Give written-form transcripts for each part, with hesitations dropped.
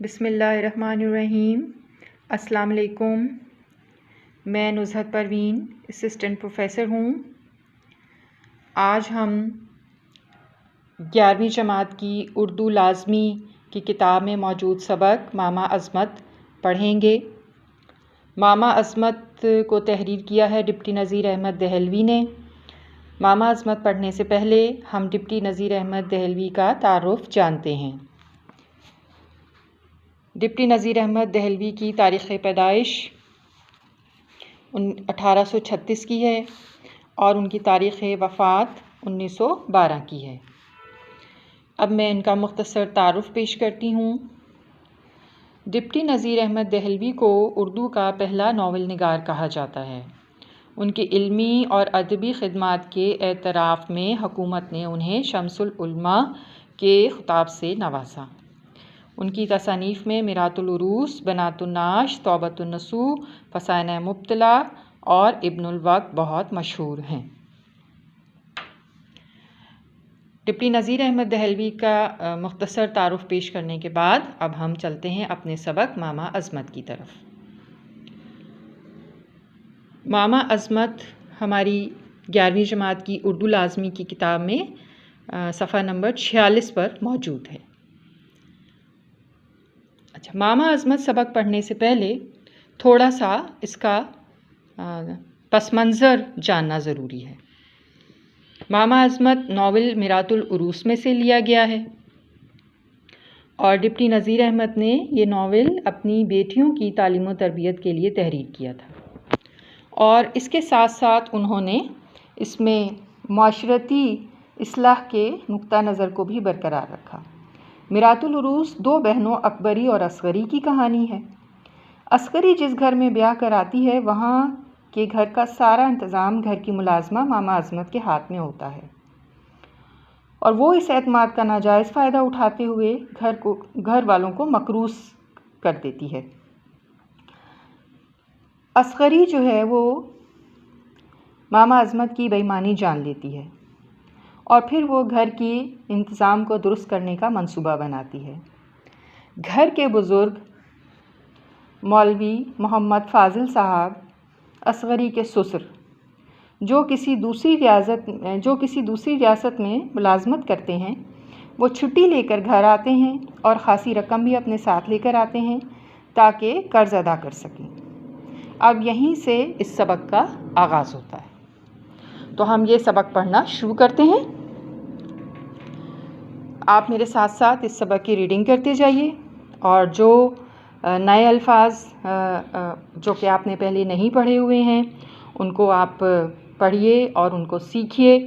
बिस्मिल्लाहिर्रहमानिर्रहीम। अस्सलाम वालेकुम। मैं नुज़हत परवीन असिस्टेंट प्रोफ़ेसर हूँ। आज हम 11वीं जमात की उर्दू लाज़मी की किताब में मौजूद सबक मामा अज़मत पढ़ेंगे। मामा अज़मत को तहरीर किया है डिप्टी नज़ीर अहमद दहलवी ने। मामा अज़मत पढ़ने से पहले हम डिप्टी नज़ीर अहमद दहलवी का तारुफ़ जानते हैं। डिप्टी नज़ीर अहमद दहलवी की तारीख़ पैदाइश 1836 की है और उनकी तारीख़ वफ़ात 1912 की है। अब मैं इनका मुख्तसर तारुफ़ पेश करती हूँ। डिप्टी नज़ीर अहमद दहलवी को उर्दू का पहला नावल निगार कहा जाता है। उनकी इल्मी और अदबी ख़िदमात के एतराफ़ में हुकूमत ने उन्हें शम्सुल उलमा के ख़िताब से नवाजा। उनकी तसानीफ़ में मिरातुल उरूस, बनातुन नाश, तौबतुन नसूह, फसाना मुब्तला और इब्नुल वक्त बहुत मशहूर हैं। डिप्टी नज़ीर अहमद दहलवी का मुख्तसर तारुफ़ पेश करने के बाद अब हम चलते हैं अपने सबक मामा अज़मत की तरफ। मामा अज़मत हमारी 11वीं जमात की उर्दू लाज़मी की किताब में सफ़ा नंबर 46 पर मौजूद है। अच्छा, मामा अज़मत सबक पढ़ने से पहले थोड़ा सा इसका पस मंज़र जानना ज़रूरी है। मामा अज़मत नावल मिरातुल उरूस में से लिया गया है और डिप्टी नज़ीर अहमद ने ये नावल अपनी बेटियों की तालीम व तरबियत के लिए तहरीर किया था और इसके साथ साथ उन्होंने इसमें माशरती इस्लाह के नुक्ता नज़र को भी बरकरार रखा। मिरातुल उरूस दो बहनों अकबरी और असगरी की कहानी है। असगरी जिस घर में ब्याह कराती है वहाँ के घर का सारा इंतज़ाम, घर की मुलाजमा मामा अज़मत के हाथ में होता है और वो इस एतमाद का नाजायज़ फ़ायदा उठाते हुए घर वालों को मकरूस कर देती है। असगरी जो है वो मामा अज़मत की बेईमानी जान लेती है और फिर वो घर की इंतज़ाम को दुरुस्त करने का मंसूबा बनाती है। घर के बुज़ुर्ग मौलवी मोहम्मद फ़ाज़िल साहब असगरी के ससुर जो किसी दूसरी रियासत में मुलाजमत करते हैं, वो छुट्टी लेकर घर आते हैं और ख़ासी रकम भी अपने साथ लेकर आते हैं ताकि कर्ज़ अदा कर सकें। अब यहीं से इस सबक का आगाज़ होता है। तो हम ये सबक पढ़ना शुरू करते हैं। आप मेरे साथ साथ इस सबक की रीडिंग करते जाइए और जो नए अल्फाज जो कि आपने पहले नहीं पढ़े हुए हैं उनको आप पढ़िए और उनको सीखिए।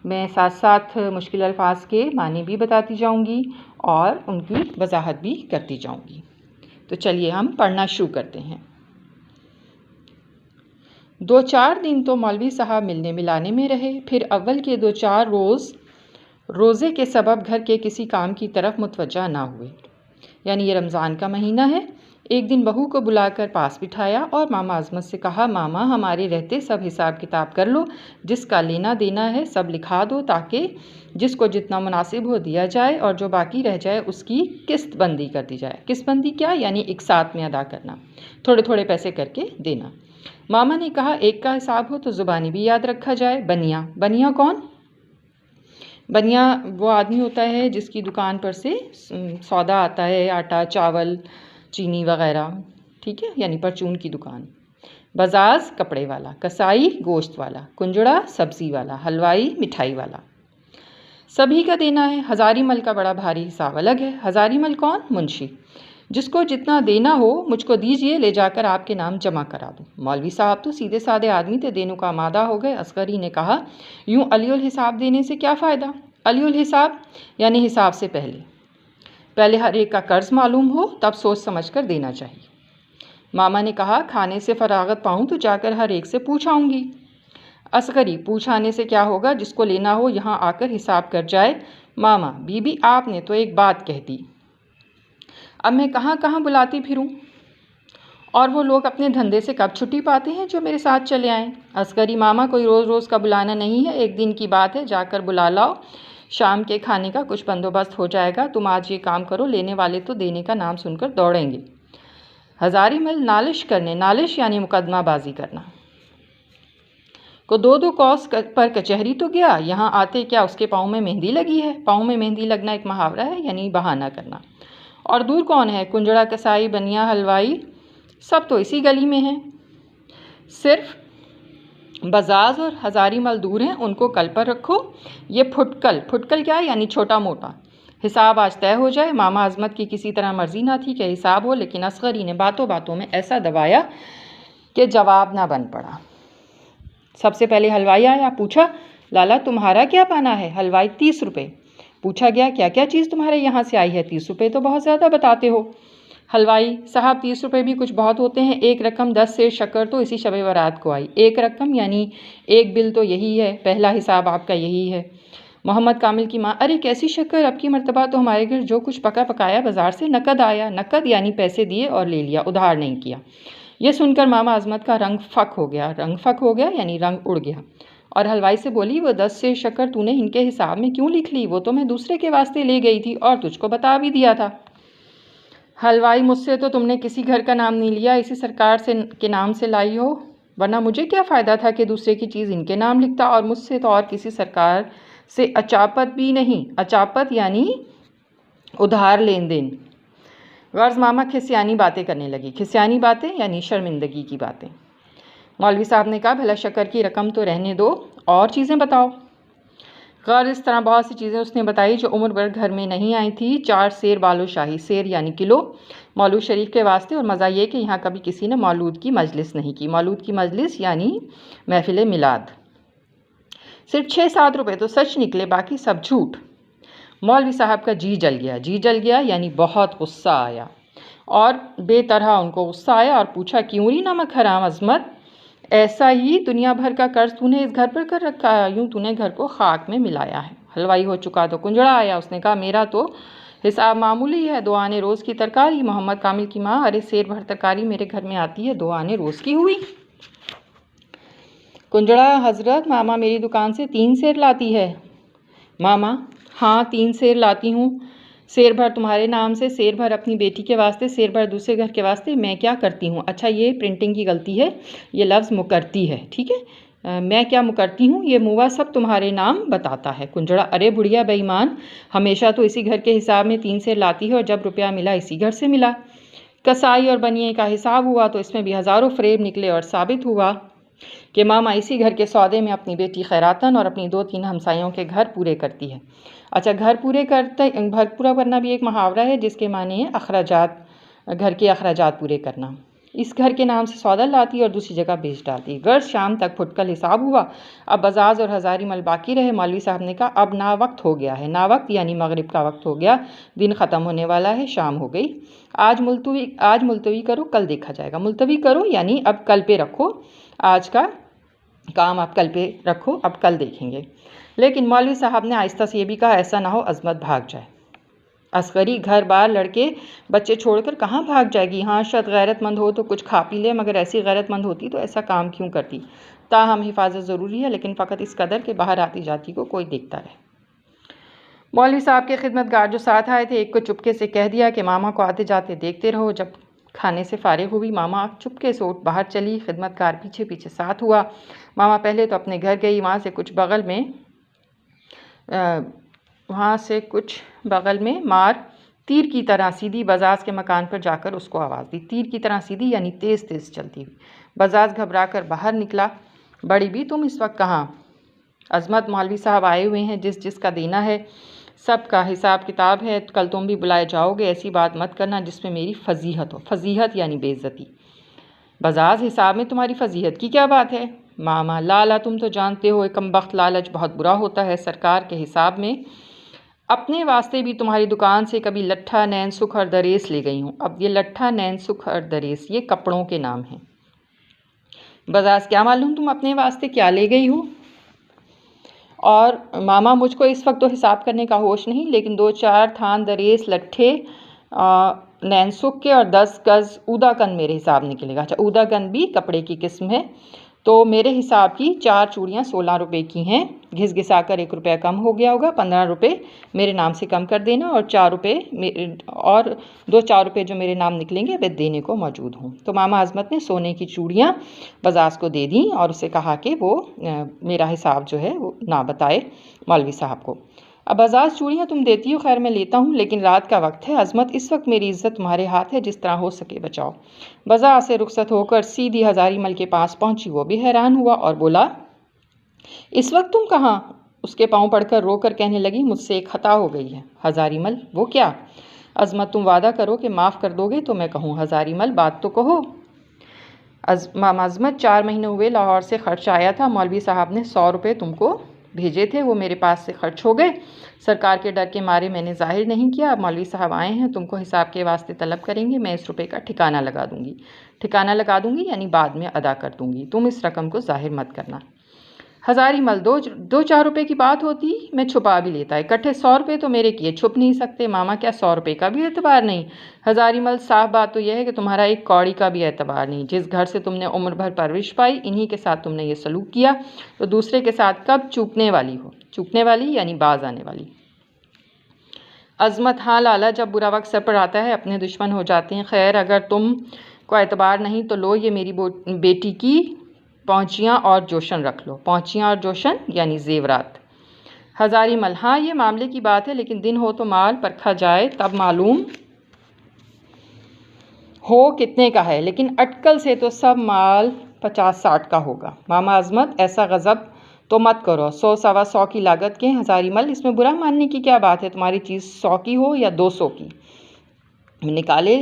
मैं साथ साथ मुश्किल अल्फाज के मानी भी बताती जाऊंगी और उनकी वजाहत भी करती जाऊंगी। तो चलिए हम पढ़ना शुरू करते हैं। 2-4 दिन तो मौलवी साहब मिलने मिलाने में रहे। फिर अव्वल के 2-4 रोज़े के सबब घर के किसी काम की तरफ मुतवज्जा ना हुए। यानी ये रमज़ान का महीना है। एक दिन बहू को बुलाकर पास बिठाया और मामा अज़मत से कहा, मामा हमारे रहते सब हिसाब किताब कर लो, जिसका लेना देना है सब लिखा दो ताकि जिसको जितना मुनासिब हो दिया जाए और जो बाकी रह जाए उसकी किस्त बंदी कर दी जाए। किस्त बंदी क्या? यानी एक साथ में अदा करना, थोड़े थोड़े पैसे करके देना। मामा ने कहा, एक का हिसाब हो तो ज़ुबानी भी याद रखा जाए। बनिया कौन? बनिया वो आदमी होता है जिसकी दुकान पर से सौदा आता है, आटा, चावल, चीनी वग़ैरह, ठीक है, यानी परचून की दुकान। बजाज कपड़े वाला, कसाई गोश्त वाला, कुंजड़ा सब्ज़ी वाला, हलवाई मिठाई वाला। सभी का देना है। हज़ारी मल का बड़ा भारी हिसाब अलग है। हज़ारी मल कौन? मुंशी। जिसको जितना देना हो मुझको दीजिए, ले जाकर आपके नाम जमा करा दूँ। मौलवी साहब तो सीधे साधे आदमी थे, देनों का आमादा हो गए। असगरी ने कहा, यूँ अलीउल हिसाब देने से क्या फ़ायदा? अलीउल हिसाब यानी हिसाब से पहले हर एक का कर्ज़ मालूम हो, तब सोच समझ कर देना चाहिए। मामा ने कहा, खाने से फरागत पाऊँ तो जाकर हर एक से पूछ आऊँगी। असगरी, पूछ आने से क्या होगा, जिसको लेना हो यहाँ आकर हिसाब कर जाए। मामा, बीबी आपने तो एक बात कह दी, अब मैं कहाँ कहाँ बुलाती फिरूँ और वो लोग अपने धंधे से कब छुट्टी पाते हैं जो मेरे साथ चले आएँ। असगरी, मामा कोई रोज़ रोज़ का बुलाना नहीं है, एक दिन की बात है, जाकर बुला लाओ। शाम के खाने का कुछ बंदोबस्त हो जाएगा। तुम आज ये काम करो, लेने वाले तो देने का नाम सुनकर दौड़ेंगे। हजारीमल नालिश करने, नालिश यानी मुकदमाबाजी करना, को दो दो कौस पर कचहरी तो गया, यहाँ आते क्या उसके पाँव में मेहंदी लगी है। पाँव में मेहंदी लगना एक मुहावरा है, यानी बहाना करना। और दूर कौन है? कुंजड़ा, कसाई, बनिया, हलवाई, सब तो इसी गली में हैं। सिर्फ बजाज और हजारीमल दूर हैं, उनको कल पर रखो। ये फुटकल, फुटकल क्या है? यानी छोटा मोटा। हिसाब आज तय हो जाए। मामा अजमत की किसी तरह मर्जी ना थी कि हिसाब हो, लेकिन असगरी ने बातों बातों में ऐसा दबाया कि जवाब ना बन पड़ा। सबसे पहले हलवाई आया, पूछा, लाला तुम्हारा क्या पाना है? हलवाई, 30 रुपये। पूछा गया, क्या क्या चीज़ तुम्हारे यहाँ से आई है? 30 रुपये तो बहुत ज़्यादा बताते हो। हलवाई, साहब 30 रुपये भी कुछ बहुत होते हैं। एक रकम 10 सेर शक्कर तो इसी शब बारात को आई। एक रकम यानी एक बिल तो यही है, पहला हिसाब आपका यही है। मोहम्मद कामिल की माँ, अरे कैसी शक्कर, अब की मर्तबा तो हमारे घर जो कुछ पका पकाया बाज़ार से नकद आया। नकद यानी पैसे दिए और ले लिया, उधार नहीं किया। यह सुनकर मामा अजमत का रंग फक हो गया। रंग फक हो गया यानी रंग उड़ गया। और हलवाई से बोली, वो 10 सेर शक्कर तूने इनके हिसाब में क्यों लिख ली? वो तो मैं दूसरे के वास्ते ले गई थी और तुझको बता भी दिया था। हलवाई, मुझसे तो तुमने किसी घर का नाम नहीं लिया, इसी सरकार से के नाम से लाई हो, वरना मुझे क्या फ़ायदा था कि दूसरे की चीज़ इनके नाम लिखता। और मुझसे तो और किसी सरकार से अचापत भी नहीं। अचापत यानी उधार लेन देन। गर्ज मामा खिसियानी बातें करने लगी। खिसियानी बातें यानी शर्मिंदगी की बातें। मौलवी साहब ने कहा, भला शक्कर की रकम तो रहने दो, और चीज़ें बताओ। गर्ज इस तरह बहुत सी चीज़ें उसने बताई जो उम्र भर घर में नहीं आई थी। 4 सेर बालूशाही, सेर यानी किलो, मौलूद शरीफ के वास्ते। और मज़ा ये कि यहाँ कभी किसी ने मौलूद की मजलिस नहीं की। मौलूद की मजलिस यानी महफिल मिलाद। सिर्फ 6-7 रुपये तो सच निकले, बाकी सब झूठ। मौलवी साहब का जी जल गया। जी जल गया यानी बहुत गुस्सा आया, और बेतरह उनको गुस्सा आया और पूछा, क्यों री नमक हराम अजमत, ऐसा ही दुनिया भर का कर्ज तूने इस घर पर कर रखा है, यूँ तूने घर को खाक में मिलाया है। हलवाई हो चुका तो कुंजड़ा आया। उसने कहा, मेरा तो हिसाब मामूली है, 2 आने रोज़ की तरकारी। मोहम्मद कामिल की माँ, अरे सेर भर तरकारी मेरे घर में आती है, 2 आने रोज़ की हुई। कुंजड़ा, हजरत मामा मेरी दुकान से 3 सेर लाती है। मामा, हाँ 3 सेर लाती हूँ। सेर भर तुम्हारे नाम से, सेर भर अपनी बेटी के वास्ते, सेर भर दूसरे घर के वास्ते। मैं क्या करती हूँ? अच्छा, ये प्रिंटिंग की गलती है, ये लफ्ज़ मुकरती है, ठीक है। मैं क्या मुकरती हूँ? ये मुआ सब तुम्हारे नाम बताता है। कुंजड़ा, अरे बुढ़िया बेईमान, हमेशा तो इसी घर के हिसाब में 3 सेर लाती है, और जब रुपया मिला इसी घर से मिला। कसाई और बनिए का हिसाब हुआ तो इसमें भी हज़ारों फ़रेब निकले, और साबित हुआ कि मामा इसी घर के सौदे में अपनी बेटी खैरातन और अपनी 2-3 हमसायों के घर पूरे करती है। अच्छा, घर पूरा करना भी एक मुहावरा है जिसके माने है अखराजात, घर के अखराजात पूरे करना। इस घर के नाम से सौदा लाती और दूसरी जगह बेच डालती। गर्ज शाम तक फुटकल हिसाब हुआ। अब बजाज और हजारीमल बाकी रहे। मौलवी साहब ने कहा, अब ना वक्त हो गया है। ना वक्त यानी मगरिब का वक्त हो गया, दिन ख़त्म होने वाला है, शाम हो गई। आज मुलतवी करो, कल देखा जाएगा। मुलतवी करो यानी अब कल पे रखो, आज का काम आप कल पे रखो, अब कल देखेंगे। लेकिन मौलवी साहब ने आहिस्ता से ये भी कहा, ऐसा ना हो अजमत भाग जाए। असगरी घर बार लड़के बच्चे छोड़कर कहाँ भाग जाएगी? हाँ, शायद गैरतमंद हो तो कुछ खा पी ले, मगर ऐसी गैरतमंद होती तो ऐसा काम क्यों करती? ताहम हिफाजत ज़रूरी है, लेकिन फ़कत इस कदर के बाहर आती जाती को कोई देखता रहे। मौलवी साहब के खिदमतगार जो साथ आए थे, एक को चुपके से कह दिया कि मामा को आते जाते देखते रहो। जब खाने से फारिग हुई, मामा चुपके से उठ बाहर चली। खिदमतकार पीछे पीछे साथ हुआ। मामा पहले तो अपने घर गई, वहाँ से कुछ बगल में मार तीर की तरह सीधी बजाज के मकान पर जाकर उसको आवाज़ दी। तीर की तरह सीधी यानी तेज़ तेज़ चलती हुई। बजाज घबरा कर बाहर निकला। बड़ी भी, तुम इस वक्त कहाँ? अजमत, मौलवी साहब आए हुए हैं, जिसका देना है सब का हिसाब किताब है, कल तुम भी बुलाए जाओगे। ऐसी बात मत करना जिसमें मेरी फजीहत हो। फजीहत यानी बेइज्जती। बजाज, हिसाब में तुम्हारी फजीहत की क्या बात है? मामा, लाला तुम तो जानते हो, कमबख्त लालच बहुत बुरा होता है। सरकार के हिसाब में अपने वास्ते भी तुम्हारी दुकान से कभी लट्ठा, नैन सुख और दरेस ले गई हूँ। अब ये लट्ठा, नैन सुख और दरेस ये कपड़ों के नाम हैं। बजाज, क्या मालूम तुम अपने वास्ते क्या ले गई हो? और मामा, मुझको इस वक्त तो हिसाब करने का होश नहीं, लेकिन 2-4 थान दरेस, लट्ठे, नैनसुख के और 10 गज़ ऊदाकन मेरे हिसाब निकलेगा। अच्छा, ऊदाकन भी कपड़े की किस्म है, तो मेरे हिसाब की 4 चूड़ियाँ 16 रुपये की हैं। घिस घिसा कर 1 रुपया कम हो गया होगा। 15 रुपये मेरे नाम से कम कर देना और 4 रुपये और 2-4 रुपये जो मेरे नाम निकलेंगे वे देने को मौजूद हूँ। तो मामा अज़मत ने सोने की चूड़ियाँ बजाज को दे दी और उसे कहा कि वो मेरा हिसाब जो है वो ना बताए मौलवी साहब को। अब बजाज चूड़ियाँ तुम देती हो, खैर मैं लेता हूँ, लेकिन रात का वक्त है अज़मत, इस वक्त मेरी इज़्ज़त तुम्हारे हाथ है, जिस तरह हो सके बचाओ। बाजार से रुखसत होकर सीधी हज़ारीमल के पास पहुंची। वो भी हैरान हुआ और बोला, इस वक्त तुम कहाँ? उसके पाँव पड़कर रोकर कहने लगी, मुझसे एक खता हो गई है। हज़ारीमल, वो क्या? अज़मत, तुम वादा करो कि माफ़ कर दोगे तो मैं कहूँ। हज़ारीमल, बात तो कहो। मामा अज़मत, 4 महीने हुए लाहौर से खर्च आया था, मौलवी साहब ने 100 रुपये तुमको भेजे थे, वो मेरे पास से खर्च हो गए। सरकार के डर के मारे मैंने जाहिर नहीं किया। अब मौलवी साहब आए हैं, तुमको हिसाब के वास्ते तलब करेंगे, मैं इस रुपये का ठिकाना लगा दूंगी। ठिकाना लगा दूंगी यानी बाद में अदा कर दूंगी, तुम इस रकम को जाहिर मत करना। हज़ारीमल, 2-4 रुपये की बात होती मैं छुपा भी लेता, इकट्ठे 100 रुपये तो मेरे किए छुप नहीं सकते। मामा, क्या 100 रुपये का भी एतबार नहीं? हज़ारीमल, साफ बात तो यह है कि तुम्हारा एक कौड़ी का भी एतबार नहीं। जिस घर से तुमने उम्र भर परवरिश पाई, इन्हीं के साथ तुमने ये सलूक किया, तो दूसरे के साथ कब चूकने वाली हो? चूकने वाली यानी बाज आने वाली। अज़मत, हाँ लाला, जब बुरा वक्त सर पर आता है अपने दुश्मन हो जाते हैं। खैर, अगर तुम को एतबार नहीं तो लो, ये मेरी बेटी की पहुँचियाँ और जोशन रख लो। पहुँचियाँ और जोशन यानी जेवरात। हज़ारीमल, हाँ ये मामले की बात है, लेकिन दिन हो तो माल परखा जाए, तब मालूम हो कितने का है, लेकिन अटकल से तो सब माल 50-60 का होगा। मामा अज़मत, ऐसा गज़ब तो मत करो, 100-125 की लागत के। हज़ारीमल, इसमें बुरा मानने की क्या बात है? तुम्हारी चीज़ 100 की हो या 200 की, निकाले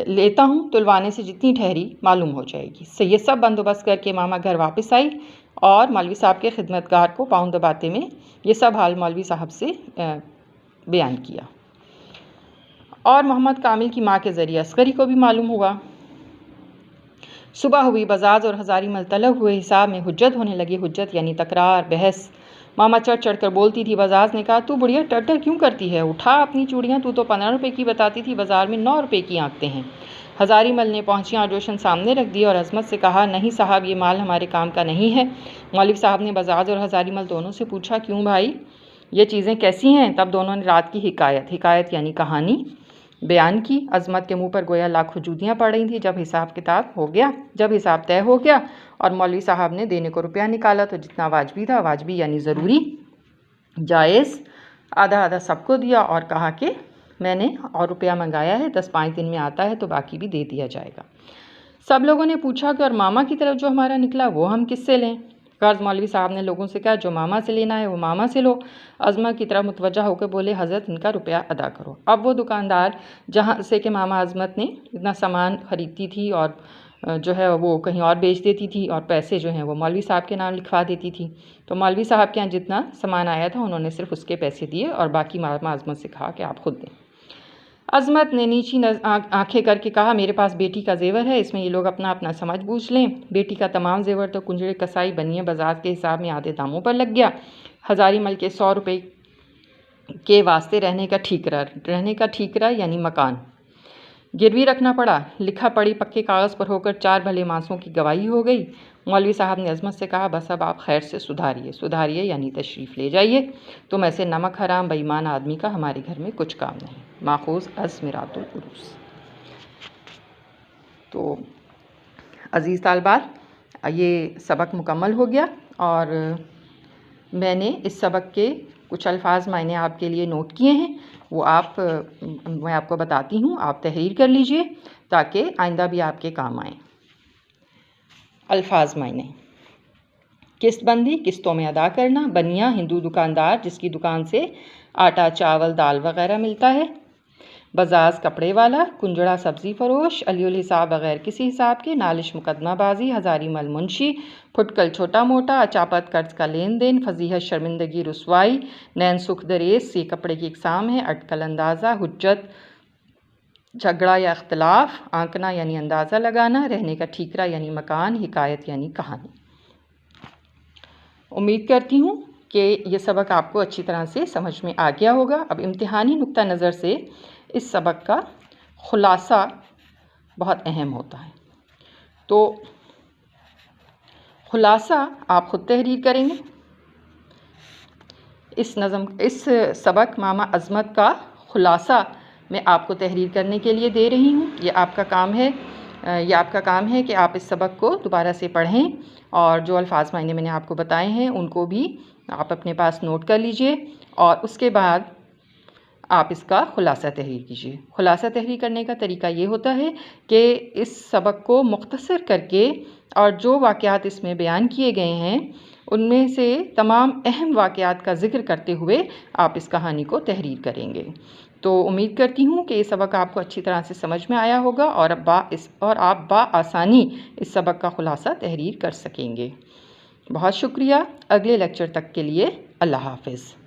लेता हूँ, तुलवाने से जितनी ठहरी मालूम हो जाएगी। से ये सब बंदोबस्त करके मामा घर वापस आई और मौलवी साहब के खिदमतगार को पाँव दबाते में ये सब हाल मौलवी साहब से बयान किया। और मोहम्मद कामिल की माँ के ज़रिए अस्करी को भी मालूम हुआ। सुबह हुई, बजाज और हज़ारीमल तलब हुए हिसाब में हुज्जत होने लगी। हुज्जत यानी तकरार, बहस। मामा चढ़ चढ़ कर बोलती थी। बजाज ने कहा, तू बुढ़िया टटर क्यों करती है? उठा अपनी चूड़ियाँ, तू तो 15 रुपये की बताती थी, बाज़ार में 9 रुपये की आंकते हैं। हज़ारीमल ने पहुँचियाँ और जोशन सामने रख दी और अज़मत से कहा, नहीं साहब, ये माल हमारे काम का नहीं है। मौलवी साहब ने बजाज और हज़ारीमल दोनों से पूछा, क्यों भाई, ये चीज़ें कैसी हैं? तब दोनों ने रात की हिकायत यानी कहानी बयान की। अज़मत के मुंह पर गोया लाखों जूतियाँ पड़ रही थी। जब हिसाब तय हो गया और मौलवी साहब ने देने को रुपया निकाला, तो जितना वाजबी था, वाजबी यानी ज़रूरी, जायज़, आधा आधा सबको दिया और कहा कि मैंने और रुपया मंगाया है, 10-5 दिन में आता है तो बाकी भी दे दिया जाएगा। सब लोगों ने पूछा कि और मामा की तरफ जो हमारा निकला वो हम किससे लें? कर्ज मौलवी साहब ने लोगों से कहा, जो मामा से लेना है वो मामा से लो। अज़मत की तरफ मुतवज्जा होकर बोले, हज़रत, इनका रुपया अदा करो। अब वो दुकानदार जहाँ से कि मामा अज़मत ने इतना सामान ख़रीदती थी और जो है वो कहीं और बेच देती थी और पैसे जो हैं वो मौलवी साहब के नाम लिखवा देती थी। तो मौलवी साहब के यहाँ जितना सामान आया था उन्होंने सिर्फ उसके पैसे दिए और बाकी मामा अज़मत से कहा कि आप खुद दें। अज़मत ने नीची आंखें करके कहा, मेरे पास बेटी का जेवर है, इसमें ये लोग अपना अपना समझ बूझ लें। बेटी का तमाम जेवर तो कुंजड़े कसाई बनिए बाजार के हिसाब में आधे दामों पर लग गया। हज़ारीमल के 100 रुपये के वास्ते रहने का ठीकरा यानी मकान गिरवी रखना पड़ा। लिखा पढ़ी पक्के कागज़ पर होकर 4 भले मासों की गवाही हो गई। मौलवी साहब ने अज़मत से कहा, बस अब आप खैर से सुधारिए यानी तशरीफ़ ले जाइए। तुम ऐसे नमक हराम बेईमान आदमी का हमारे घर में कुछ काम नहीं। माखूज़ अज़ मिरातुल उरूस। तो अज़ीज़ तालबात, ये सबक मुकम्मल हो गया और मैंने इस सबक के कुछ अल्फाज मैंने आपके लिए नोट किए हैं, वो मैं आपको बताती हूँ, आप तहरीर कर लीजिए ताकि आइंदा भी आपके काम आए। अल्फाज मायने: किस्तबंदी, किस्तों में अदा करना। बनिया, हिंदू दुकानदार जिसकी दुकान से आटा, चावल, दाल वगैरह मिलता है। बजाज, कपड़े वाला। कुंजड़ा, सब्ज़ी फरोश। अलीउल हिसाब बग़ैर किसी हिसाब के। नालिश, मुकदमाबाजी। हज़ारीमल, मुंशी। फुटकल, छोटा मोटा। अचापत, कर्ज का लेन देन। फजीहत, शर्मिंदगी, रुसवाई। नैन, सुख दरेस, ये कपड़े की इकसाम है। अटकल, अंदाज़ा। हुज्जत, झगड़ा या अख्तलाफ। आंकना यानी अंदाज़ा लगाना। रहने का ठीकरा यानी मकान। हिकायत यानी कहानी। उम्मीद करती हूँ कि ये सबक आपको अच्छी तरह से समझ में आ गया होगा। अब इम्तिहानी नुक्ता नज़र से इस सबक का ख़ुलासा बहुत अहम होता है। तो खुलासा आप ख़ुद तहरीर करेंगे। इस सबक मामा अज़मत का खुलासा मैं आपको तहरीर करने के लिए दे रही हूँ। ये आपका काम है कि आप इस सबक को दोबारा से पढ़ें और जो अल्फाज मायने मैंने आपको बताए हैं उनको भी आप अपने पास नोट कर लीजिए और उसके बाद आप इसका खुलासा तहरीर कीजिए। खुलासा तहरीर करने का तरीका ये होता है कि इस सबक को मुख्तसर करके और जो वाक़यात इसमें बयान किए गए हैं उनमें से तमाम अहम वाक़यात का ज़िक्र करते हुए आप इस कहानी को तहरीर करेंगे। तो उम्मीद करती हूँ कि ये सबक आपको अच्छी तरह से समझ में आया होगा और आप बआसानी इस सबक का खुलासा तहरीर कर सकेंगे। बहुत शुक्रिया। अगले लेक्चर तक के लिए अल्लाह हाफ़िज़।